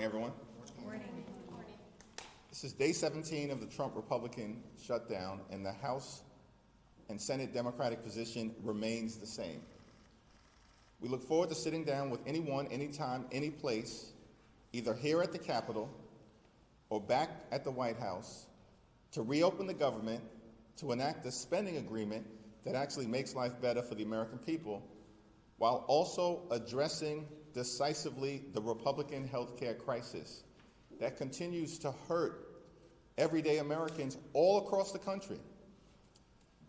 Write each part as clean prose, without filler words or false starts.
morning, everyone. Good morning. This is day 17 of the Trump Republican shutdown, and the House and Senate Democratic position remains the same. We look forward to sitting down with anyone, anytime, any place, either here at the Capitol or back at the White House, to reopen the government, to enact a spending agreement that actually makes life better for the American people, while also addressing decisively the Republican health care crisis that continues to hurt everyday Americans all across the country.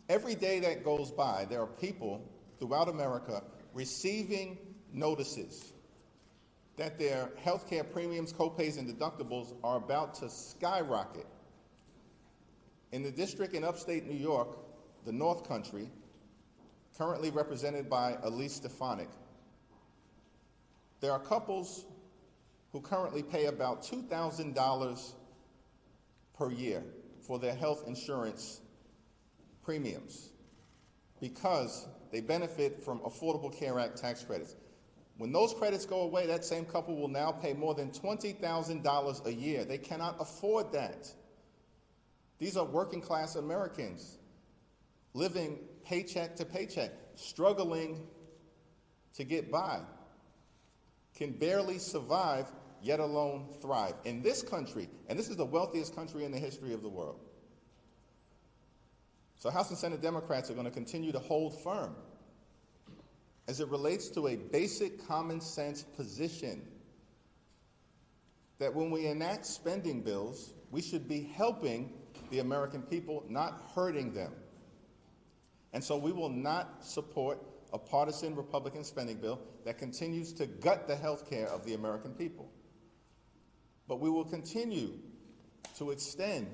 Every day that goes by, there are people throughout America receiving notices that their health care premiums, copays, and deductibles are about to skyrocket. In the district in upstate New York, the North Country, currently represented by Elise Stefanik, there are couples who currently pay about $2,000 per year for their health insurance premiums because they benefit from Affordable Care Act tax credits. When those credits go away, that same couple will now pay more than $20,000 a year. They cannot afford that. These are working class Americans living paycheck to paycheck, struggling to get by, can barely survive, yet alone thrive. In this country, and this is the wealthiest country in the history of the world. So House and Senate Democrats are going to continue to hold firm as it relates to a basic common sense position that when we enact spending bills, we should be helping the American people, not hurting them. And so we will not support a partisan Republican spending bill that continues to gut the health care of the American people. But we will continue to extend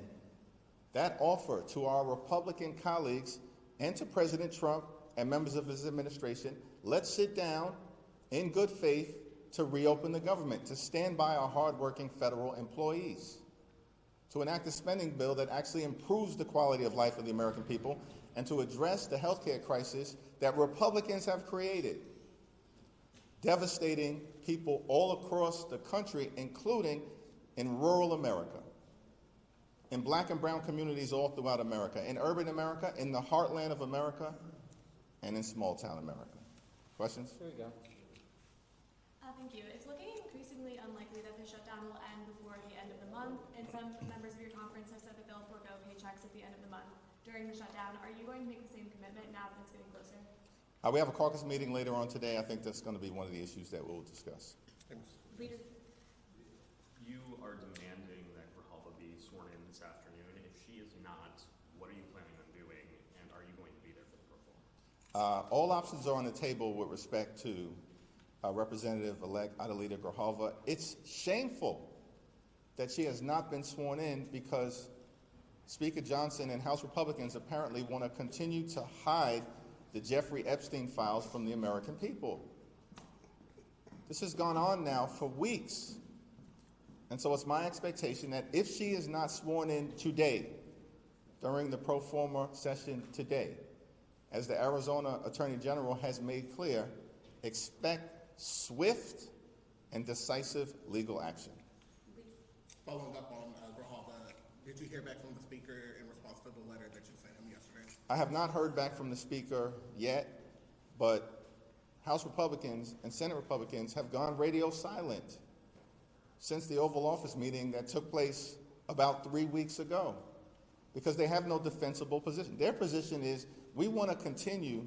that offer to our Republican colleagues and to President Trump and members of his administration. Let's sit down in good faith to reopen the government, to stand by our hardworking federal employees, to enact a spending bill that actually improves the quality of life of the American people, and to address the health care crisis that Republicans have created, devastating people all across the country, including in rural America, in black and brown communities all throughout America, in urban America, in the heartland of America, and in small town America. Questions? There you go. Thank you. It's looking increasingly unlikely that the shutdown will end before the end of the month, and some members of your conference have said that they'll forego paychecks at the end of the month during the shutdown. Are you going to make the same commitment now that it's getting closer? We have a caucus meeting later on today. I think that's going to be one of the issues that we'll discuss. Thanks. Leader. You are demanding that Grijalva be sworn in this afternoon. If she is not, what are you planning on doing, and are you going to be there for the profile? All options are on the table with respect to Representative-elect Adelita Grijalva. It's shameful that she has not been sworn in because Speaker Johnson and House Republicans apparently want to continue to hide the Jeffrey Epstein files from the American people. This has gone on now for weeks. And so it's my expectation that if she is not sworn in today, during the pro forma session today, as the Arizona Attorney General has made clear, expect swift and decisive legal action. Following up on Grijalva, did you hear back from the Speaker in response to the letter that you sent him yesterday? I have not heard back from the Speaker yet, but House Republicans and Senate Republicans have gone radio silent since the Oval Office meeting that took place about 3 weeks ago because they have no defensible position. Their position is we want to continue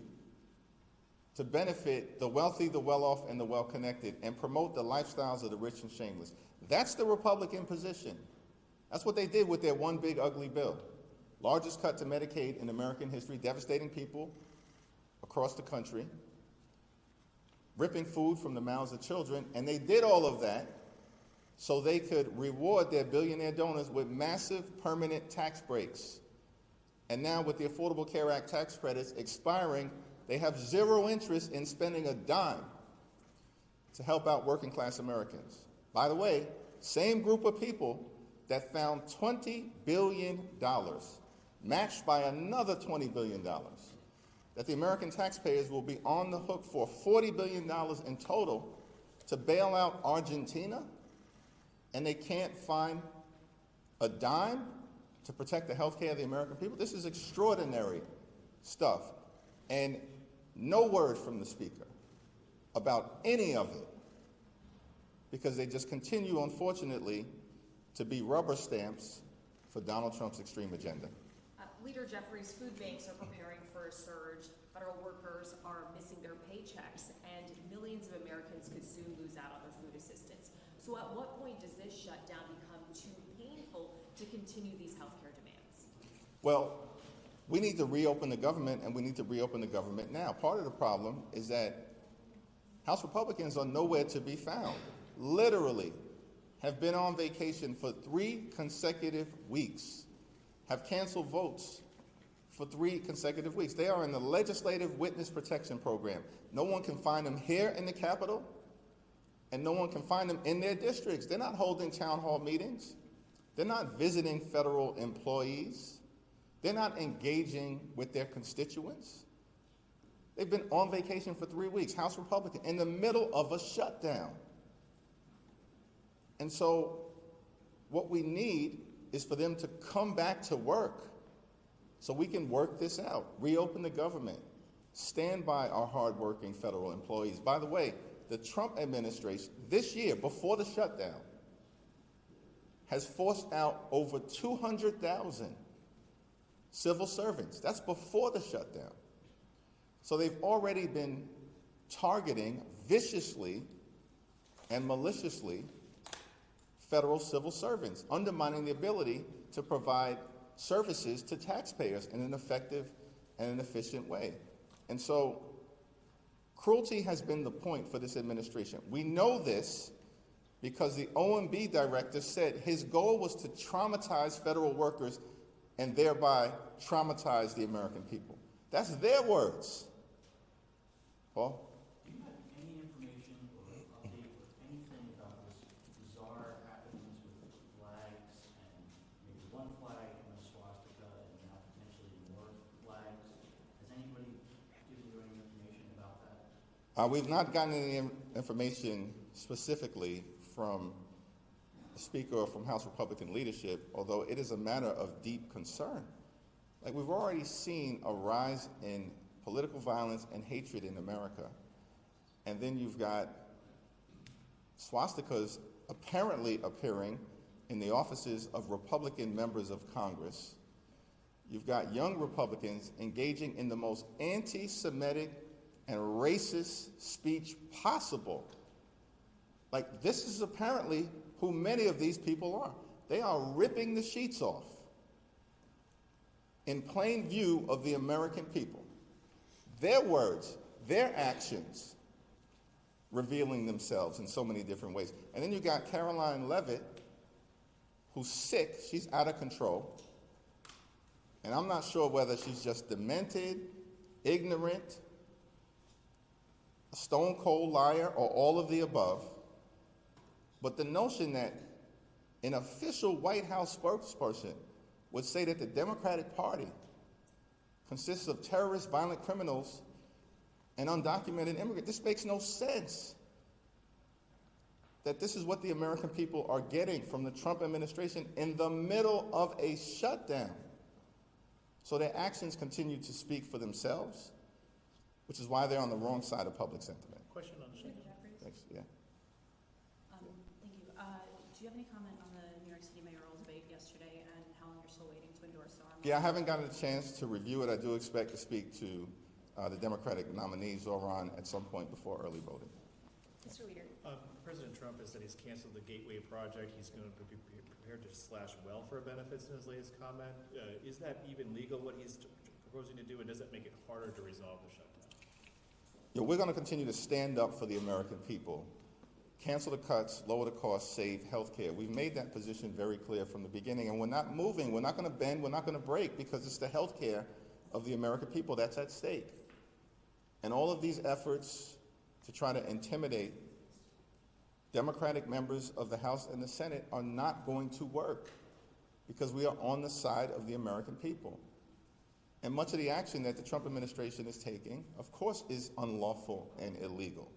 to benefit the wealthy, the well-off, and the well-connected and promote the lifestyles of the rich and shameless. That's the Republican position. That's what they did with their one big ugly bill. Largest cut to Medicaid in American history, devastating people across the country, ripping food from the mouths of children, and they did all of that so they could reward their billionaire donors with massive permanent tax breaks. And now with the Affordable Care Act tax credits expiring, they have zero interest in spending a dime to help out working class Americans. By the way, same group of people that found $20 billion, matched by another $20 billion, that the American taxpayers will be on the hook for $40 billion in total to bail out Argentina, and they can't find a dime to protect the health care of the American people? This is extraordinary stuff. And no word from the Speaker about any of it, because they just continue, unfortunately, to be rubber stamps for Donald Trump's extreme agenda. Leader Jeffries, food banks are preparing for a surge. Federal workers are missing their paychecks, and millions of Americans could soon lose out on their food assistance. So at what point does this shutdown become too painful to continue these healthcare demands? Well, we need to reopen the government, and we need to reopen the government now. Part of the problem is that House Republicans are nowhere to be found. Literally have been on vacation for 3 consecutive weeks, have canceled votes for 3 consecutive weeks. They are in the Legislative Witness Protection Program. No one can find them here in the Capitol, and no one can find them in their districts. They're not holding town hall meetings. They're not visiting federal employees. They're not engaging with their constituents. They've been on vacation for 3 weeks, House Republican, in the middle of a shutdown. And so what we need is for them to come back to work so we can work this out, reopen the government, stand by our hardworking federal employees. By the way, the Trump administration this year, before the shutdown, has forced out over 200,000 civil servants. That's before the shutdown. So they've already been targeting viciously and maliciously federal civil servants, undermining the ability to provide services to taxpayers in an effective and an efficient way. And so cruelty has been the point for this administration. We know this because the OMB director said his goal was to traumatize federal workers and thereby traumatize the American people. That's their words. Paul? Do you have any information or update or anything about this bizarre happenings with flags and maybe one flag and a swastika and now potentially more flags? Has anybody given you any information about that? We've not gotten any information specifically from the Speaker or from House Republican leadership, although it is a matter of deep concern. Like, we've already seen a rise in political violence and hatred in America. And then you've got swastikas apparently appearing in the offices of Republican members of Congress. You've got young Republicans engaging in the most anti-Semitic and racist speech possible. Like, this is apparently who many of these people are. They are ripping the sheets off in plain view of the American people. Their words, their actions, revealing themselves in so many different ways. And then you got Caroline Leavitt, who's sick, she's out of control. And I'm not sure whether she's just demented, ignorant, a stone cold liar, or all of the above. But the notion that an official White House spokesperson would say that the Democratic Party consists of terrorists, violent criminals, and undocumented immigrants. This makes no sense. That this is what the American people are getting from the Trump administration in the middle of a shutdown. So their actions continue to speak for themselves, which is why they're on the wrong side of public sentiment. Question on the shutdown. Thanks. Yeah. Thank you. Do you have any comment on the New York City mayoral debate yesterday and how long you're still waiting to endorse the army? Yeah, I haven't gotten a chance to review it. I do expect to speak to the Democratic nominee, Zoran, at some point before early voting. Mr. Leader. President Trump has said he's canceled the Gateway project. He's going to be prepared to slash welfare benefits in his latest comment. Is that even legal, what he's proposing to do, and does that make it harder to resolve the shutdown? Yeah, we're going to continue to stand up for the American people. Cancel the cuts, lower the costs, save health care. We've made that position very clear from the beginning, and we're not moving. We're not going to bend. We're not going to break, because it's the health care of the American people that's at stake. And all of these efforts to try to intimidate Democratic members of the House and the Senate are not going to work, because we are on the side of the American people. And much of the action that the Trump administration is taking, of course, is unlawful and illegal.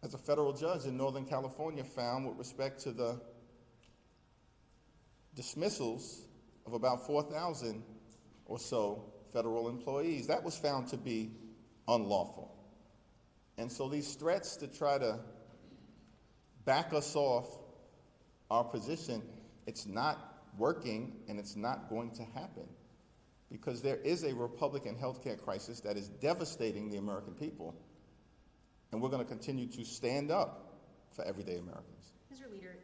As a federal judge in Northern California found with respect to the dismissals of about 4,000 or so federal employees. That was found to be unlawful. And so these threats to try to back us off our position, it's not working and it's not going to happen, because there is a Republican healthcare crisis that is devastating the American people, and we're going to continue to stand up for everyday Americans. Mr. Leader,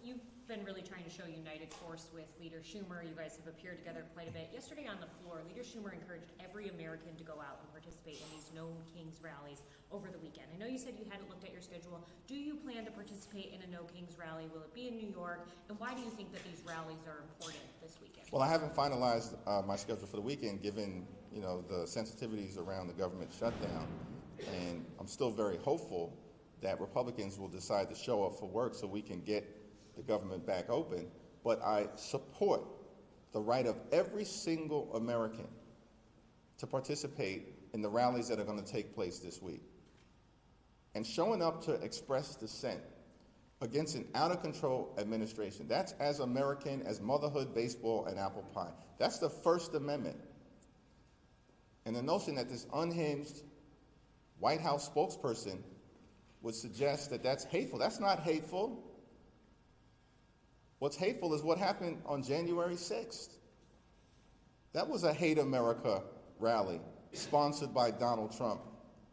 you've been really trying to show united force with Leader Schumer. You guys have appeared together quite a bit. Yesterday on the floor, Leader Schumer encouraged every American to go out and participate in these No Kings rallies over the weekend. I know you said you hadn't looked at your schedule. Do you plan to participate in a No Kings rally? Will it be in New York? And why do you think that these rallies are important this weekend? Well, I haven't finalized my schedule for the weekend, given the sensitivities around the government shutdown, and I'm still very hopeful that Republicans will decide to show up for work so we can get the government back open. But I support the right of every single American to participate in the rallies that are going to take place this week. And showing up to express dissent against an out-of-control administration, that's as American as motherhood, baseball, and apple pie. That's the First Amendment. And the notion that this unhinged White House spokesperson would suggest that that's hateful. That's not hateful. What's hateful is what happened on January 6th. That was a Hate America rally sponsored by Donald Trump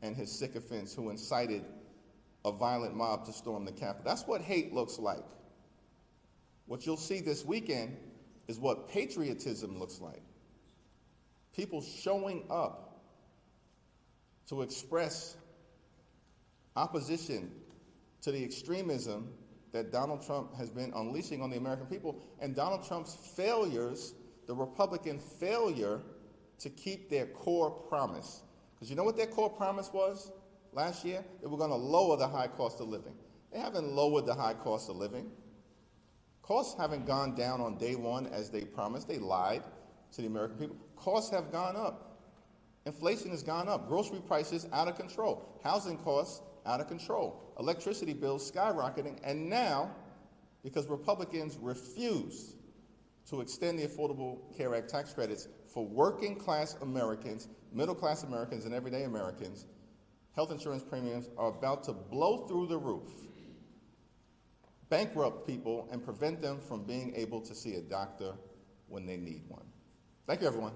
and his sycophants who incited a violent mob to storm the Capitol. That's what hate looks like. What you'll see this weekend is what patriotism looks like. People showing up to express opposition to the extremism that Donald Trump has been unleashing on the American people, and Donald Trump's failures, the Republican failure to keep their core promise. Because you know what their core promise was last year? They were going to lower the high cost of living. They haven't lowered the high cost of living. Costs haven't gone down on day one as they promised. They lied to the American people. Costs have gone up. Inflation has gone up. Grocery prices out of control. Housing costs out of control. Electricity bills skyrocketing. And now, because Republicans refused to extend the Affordable Care Act tax credits for working class Americans, middle class Americans, and everyday Americans, health insurance premiums are about to blow through the roof, bankrupt people, and prevent them from being able to see a doctor when they need one. Thank you, everyone.